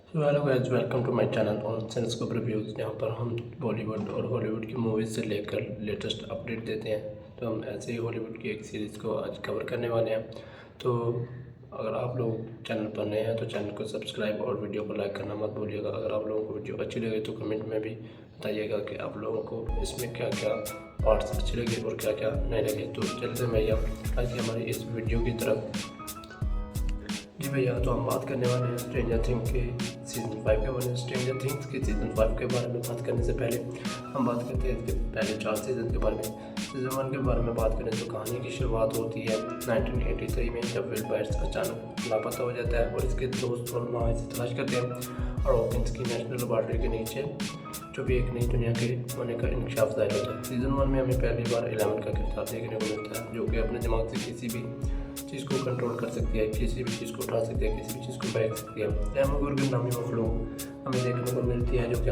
तो hello guys, welcome to my channel on Cinescope reviews. यहाँ पर हम बॉलीवुड और हॉलीवुड की मूवीज़ से लेकर लेटेस्ट अपडेट देते हैं। तो हम ऐसे ही हॉलीवुड की एक सीरीज़ को आज कवर करने वाले हैं। तो अगर आप लोग चैनल पर नए हैं तो चैनल को सब्सक्राइब और वीडियो को लाइक करना मत भूलिएगा। अगर आप लोगों को वीडियो अच्छी लगे तो कमेंट में भी बताइएगा कि आप लोगों को इसमें क्या क्या पार्ट्स अच्छे लगे और क्या क्या नहीं लगे। तो चलते हैं भैया आज की हमारी इस वीडियो की तरफ। जी भैया, तो हम बात करने वाले हैं स्ट्रेंजर थिंग्स के सीज़न 5 के बारे में। स्ट्रेंजर थिंग्स के सीज़न 5 के बारे में बात करने से पहले हम बात करते हैं इसके पहले 4 सीज़न के बारे में। सीज़न 1 के बारे में बात करें तो कहानी की शुरुआत होती है 1983 में, जब विल बाइट्स अचानक लापता हो जाता है और इसके दोस्त और माँ इसे तलाश करते हैं और हॉकिंस की नेशनल लेबॉर्ट्री के नीचे जो भी एक नई दुनिया के होने का इंकशाफ जाहिर होता है। सीज़न 1 में हमें पहली बार 11 का किरदार देखने को मिलता है, जो कि अपने दिमाग से किसी भी चीज़ को कंट्रोल कर सकती है, किसी भी चीज़ को उठा सकती है, किसी भी चीज़ को फेंक सकती है। डेमोगोर्गन नामी मखलूक हमें देखने को मिलती है, जो कि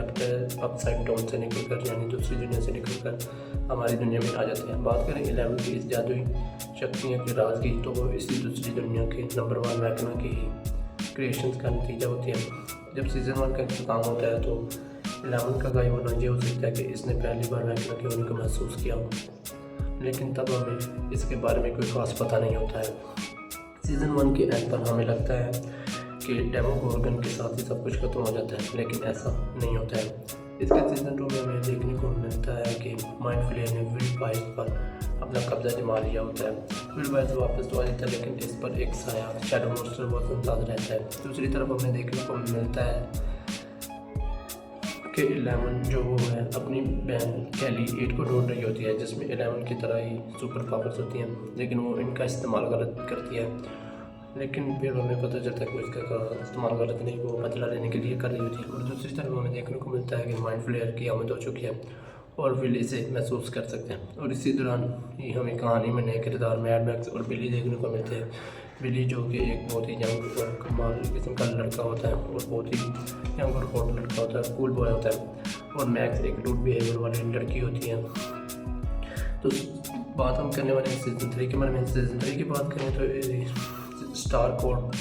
अपसाइड डाउन से निकलकर यानी दूसरी दुनिया से निकलकर हमारी दुनिया में आ जाते हैं। बात करें 11 की इस जादुई शक्तियों के राज की, तो वो इसी दूसरी दुनिया के नंबर 1 वैक्ना की ही क्रिएशंस का नतीजा होती है। जब सीज़न 1 का इख्तिताम होता है तो 11 का गायब होना ये हो सकता है कि इसने पहली बार वैक्ना के होने को महसूस किया हो, लेकिन तब हमें इसके बारे में कोई खास पता नहीं होता है। सीज़न 1 के एंड पर हमें लगता है कि डेमोगोर्गन के साथ ही सब कुछ खत्म हो जाता है, लेकिन ऐसा नहीं होता है। इसके सीज़न 2 में हमें देखने को मिलता है कि माइंड फ्लेयर ने विल बाइट्स पर अपना कब्जा जमा लिया होता है। विल बाइट्स वापस तो आ जाता है, लेकिन इस पर एक साया शैडो मोस्टर बहुत मुमताज़ रहता है। दूसरी तरफ हमें देखने को मिलता है कि 11 जो वो है अपनी बहन कैली 8 को ढूंढ रही होती है, जिसमें 11 की तरह ही सुपर पावर्स होती हैं, लेकिन वो इनका इस्तेमाल गलत करती है। लेकिन फिर हमें पता चलता है कि इसका इस्तेमाल गलत नहीं, वो बदला लेने के लिए कर रही होती है। और दूसरी तरफ हमें देखने को मिलता है कि माइंड फ्लेयर की आमद हो चुकी है और विल इसे महसूस कर सकते हैं। और इसी दौरान ही हमें कहानी में नए किरदार मैड मैक्स और बिली देखने को मिलते हैं। बिली जो कि एक बहुत ही यंग और कमाल किस्म का लड़का होता है और बहुत ही यंग और हॉट लड़का होता है, कूल बॉय होता है। और मैक्स एक रूड बिहेवियर वाली लड़की होती है। तो बात हम करने वाले हैं सीज़न 3 के बारे में। सीज़न 3 की बात करें तो स्टार कोड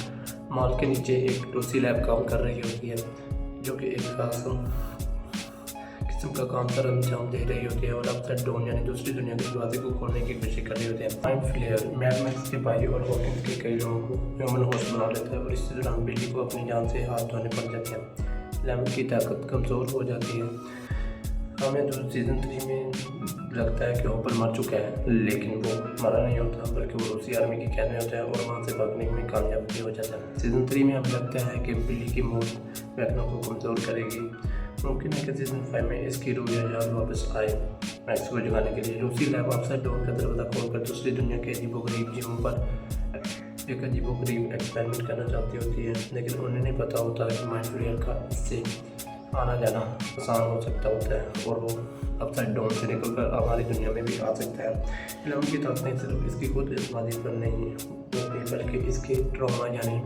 मॉल के नीचे एक रूसी लैब काम कर रही होती है, जो कि एक खास किस्म का काम सर अंजाम दे रही होती है और अपसाइड डाउन यानी दूसरी दुनिया के दरवाजे को खोलने की कोशिश कर रही होती है। माइंड फ्लेयर मैड मैक्स के भाई और हॉकिंस के कई लोगों को ह्यूमन होस्ट बना लेता है और इसी दौरान बिल्ली को अपनी जान से हाथ धोने पड़ जाते हैं। 11 की ताकत कमज़ोर हो जाती है। हमें तो सीज़न 3 में लगता है कि हॉपर मर चुका है, लेकिन वो मरा नहीं होता, बल्कि वो रूसी आर्मी के कैद में होता है और वहाँ से भागने में कामयाब भी हो जाता है। सीज़न 3 में हमें लगता है कि बिल्ली की मौत वैक्ना को कमज़ोर करेगी। मुमकिन है कि सीज़न 5 में इसकी रूह या जान वापस आए मैक्स को जगाने के लिए। रूसी लैब अपसाइड डाउन का दरवाज़ा खोलकर दूसरी दुनिया के अजीबोगरीब जीवों पर एक अजीबोगरीब एक्सपेरिमेंट करना चाहती होती है, लेकिन उन्हें नहीं पता होता कि माइंड फ्लेयर का इससे आना जाना आसान हो सकता होता है और वो अपसाइड डाउन से निकलकर हमारी दुनिया में भी आ सकता है। 11 की ताकतें सिर्फ इसकी खुद इस्तेमाल पर नहीं होती, बल्कि इसके ट्रॉमा यानी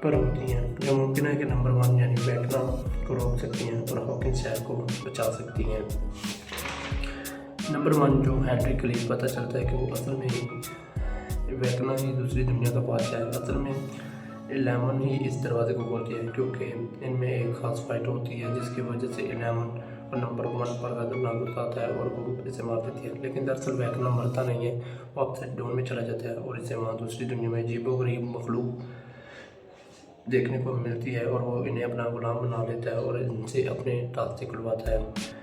पर होती हैं, जो मुमकिन है कि नंबर 1 यानी वैक्ना को रोक सकती हैं और हॉकिंस शहर को बचा सकती हैं। नंबर 1 जो हेनरी क्लीव, पता चलता है कि वो असल में ही वैक्ना ही दूसरी दुनिया का बादशाह है। असल में 11 ही इस दरवाजे को खोलती है, क्योंकि इनमें एक खास फाइट होती है जिसकी वजह से 11 और नंबर 1 पर खतरनाक गुस्सा आता है और वो इसे मार देती है। लेकिन दरअसल वैक्ना मरता नहीं है, वो अपसाइड डाउन में चला जाता है और इसे वहाँ दूसरी दुनिया में अजीबोगरीब मखलूक देखने को मिलती है और वो इन्हें अपना गुलाम बना लेता है और इनसे अपने टास्क से खुलवाता है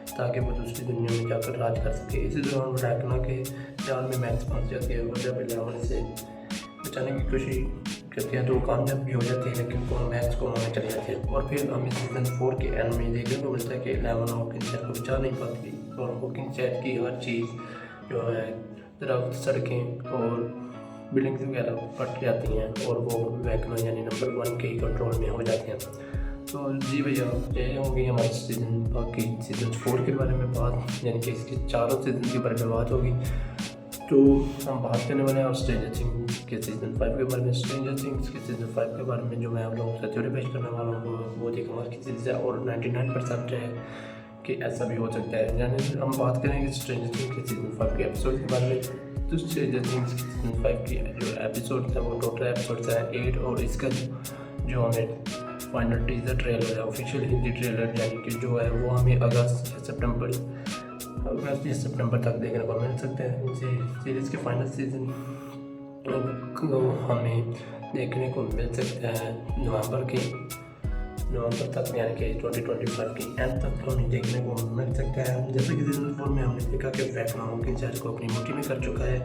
ताकि वो दूसरी दुनिया में जाकर राज कर सके। इसी दौरान वैक्ना के जाल में मैक्स फंस जाती है और जब 11 से बचाने की कोशिश करती है तो वो कामयाब भी हो जाती है, लेकिन वो मैक्स को मारने चली जाती है। और फिर हमें सीज़न 4 के एंड में देखने को मिलता है कि 11 हॉकिंस शहर को बचा नहीं पाती और हॉकिंस शहर की हर चीज़ जो है दरख्त, सड़कें और बिल्डिंग्स वगैरह फट जाती हैं और वो वैक्ना यानी नंबर 1 के ही कंट्रोल में हो जाते हैं। तो जी भैया, ये होगी हमारे सीज़न 4 के बारे में बात, यानी कि इसके चारों सीज़न के बारे में बात होगी। तो हम बात करने वाले हैं स्ट्रेंजर थिंग्स के सीज़न 5 के बारे में। स्ट्रेंजर थिंग्स के सीज़न 5 के बारे में जो मैं आप लोगों से थ्योरी पेश करने वाला हूँ वो एक कमाल की चीज़ है और 99% है कि ऐसा भी हो सकता है। यानी हम बात करेंगे स्ट्रेंजर थिंग्स के सीज़न 5 के एपिसोड के बारे में। तो स्ट्रेंजर थिंग्स के सीज़न 5 की जो एपिसोड है वो टोटल एपिसोड है 8 और इसका जो हमें फाइनल टीजर ट्रेलर है, ऑफिशियल हिंदी ट्रेलर, यानी कि जो है वो हमें अगस्त या सितंबर तक देखने को मिल सकते हैं। सीरीज़ के फाइनल सीजन हमें देखने को मिल सकता है नवंबर तक, यानी कि 2025 की एंड तक हमें देखने को मिल सकता है। जैसे कि सीजन 4 में हमने देखा कि वेक्ना हॉकिंसाइड को अपनी मुट्ठी में कर चुका है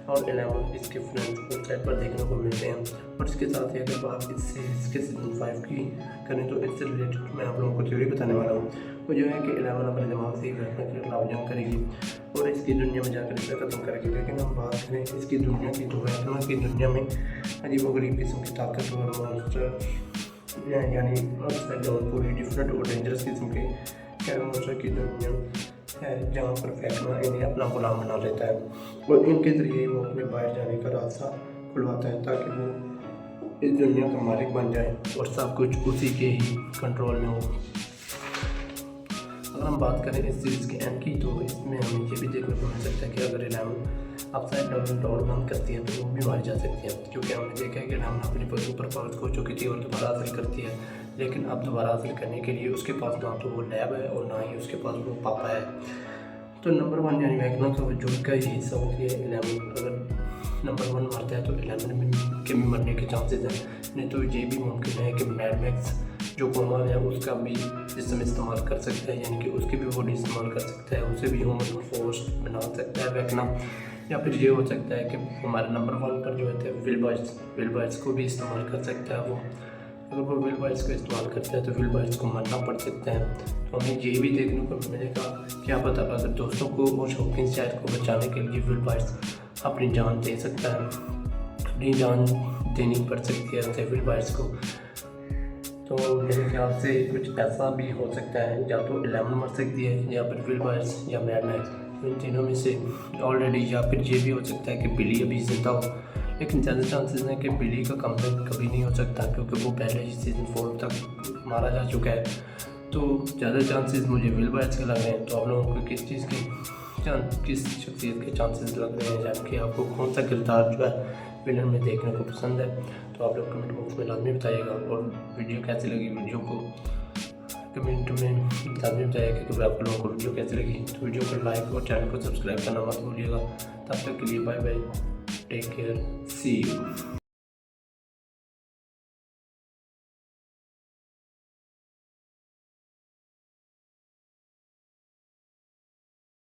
और 11 इसके फ्रेंड्स साइड पर देखने को मिलते हैं। और इसके साथ ही अगर बात इसके सीजन 5 की करें तो इससे रिलेटेड मैं आप लोगों को थ्योरी बताने वाला हूँ। वो जो है कि 11 अपने दिमाग से वेक्ना के खिलाफ जंग करेगी और इसकी दुनिया में जाकर इसे ख़त्म करेगी। लेकिन हम बात करें इसकी दुनिया की, तो वेक्ना की दुनिया में अजीबोगरीब किस्म की ताकतवर मॉन्स्टर यानी पूरी डिफरेंट और डेंजरस किस्म के मॉन्स्टर की दुनिया है, जहाँ पर वेक्ना इन्हें अपना गुलाम बना लेता है और इनके ज़रिए वो अपने बाहर जाने का रास्ता खुलवाता है ताकि वो इस दुनिया का मालिक बन जाए और सब कुछ उसी के ही कंट्रोल में हो। अगर हम बात करें इस सीरीज़ के एंड की, तो इसमें हमें ये भी देखने को मिल सकता है कि अगर 11 अपसाइड डाउन डोर बंद करती है तो वो भी मारी जा सकती है, क्योंकि हमने देखा है कि 11 अपनी सुपर पावर्स खो चुकी थी और दोबारा हासिल करती है। लेकिन अब दोबारा हासिल करने के लिए उसके पास ना तो वो लैब है और ना ही उसके पास वो पापा है। तो नंबर 1 यानी वेक्ना का वजूद का ही हिस्सा होती है 11। अगर नंबर 1 मरता है तो 11 के भी मरने के चांसेस हैं। नहीं तो ये भी मुमकिन है कि मैड मैक्स जो कोमा है उसका भी जिस्म इस्तेमाल कर सकता है, यानी कि उसकी भी बॉडी इस्तेमाल कर सकता है, उसे भी ह्यूमन फोर्स बना सकता है वेक्ना। या फिर ये हो सकता है कि हमारे नंबर 1 पर जो है विल बॉयज़ को भी इस्तेमाल कर सकता है वो। अगर वो विल बॉयज़ को इस्तेमाल करता है तो विल बॉयज़ को मरना पड़ सकता है। तो हमें ये भी देखने को मिलेगा, क्या पता अगर दोस्तों को और हॉकिंसाइड को बचाने के लिए विल बॉयज़ अपनी जान दे सकता है, अपनी जान देनी पड़ सकती है उसे विल बॉयज़ को। तो मेरे ख्याल से कुछ ऐसा भी हो सकता है, या तो 11 मर सकती है या फिर विल बॉयज़ या मैड मैक्स, इन तीनों में से ऑलरेडी। या फिर ये भी हो सकता है कि बिली अभी जिंदा हो, लेकिन ज़्यादा चांसेस हैं कि बिली का कमबैक कभी नहीं हो सकता, क्योंकि वो पहले ही सीजन 4 तक मारा जा चुका है। तो ज़्यादा चांसेस मुझे विल बॉयज़ के लग रहे हैं। तो आप लोगों को किस शख्सियत के चांसेस लग रहे हैं, यानी कि आपको कौन सा किरदार जो है विलन में देखने को पसंद है, तो आप लोग कमेंट बॉक्स में लाजमी बताइएगा। और वीडियो कैसी लगी, वीडियो को कमेंट में लाजमी बताइएगा कि आप लोगों को वीडियो कैसी लगी। तो वीडियो को लाइक और चैनल को सब्सक्राइब करना मत भूलिएगा। तब तक के लिए bye bye, take care, see you.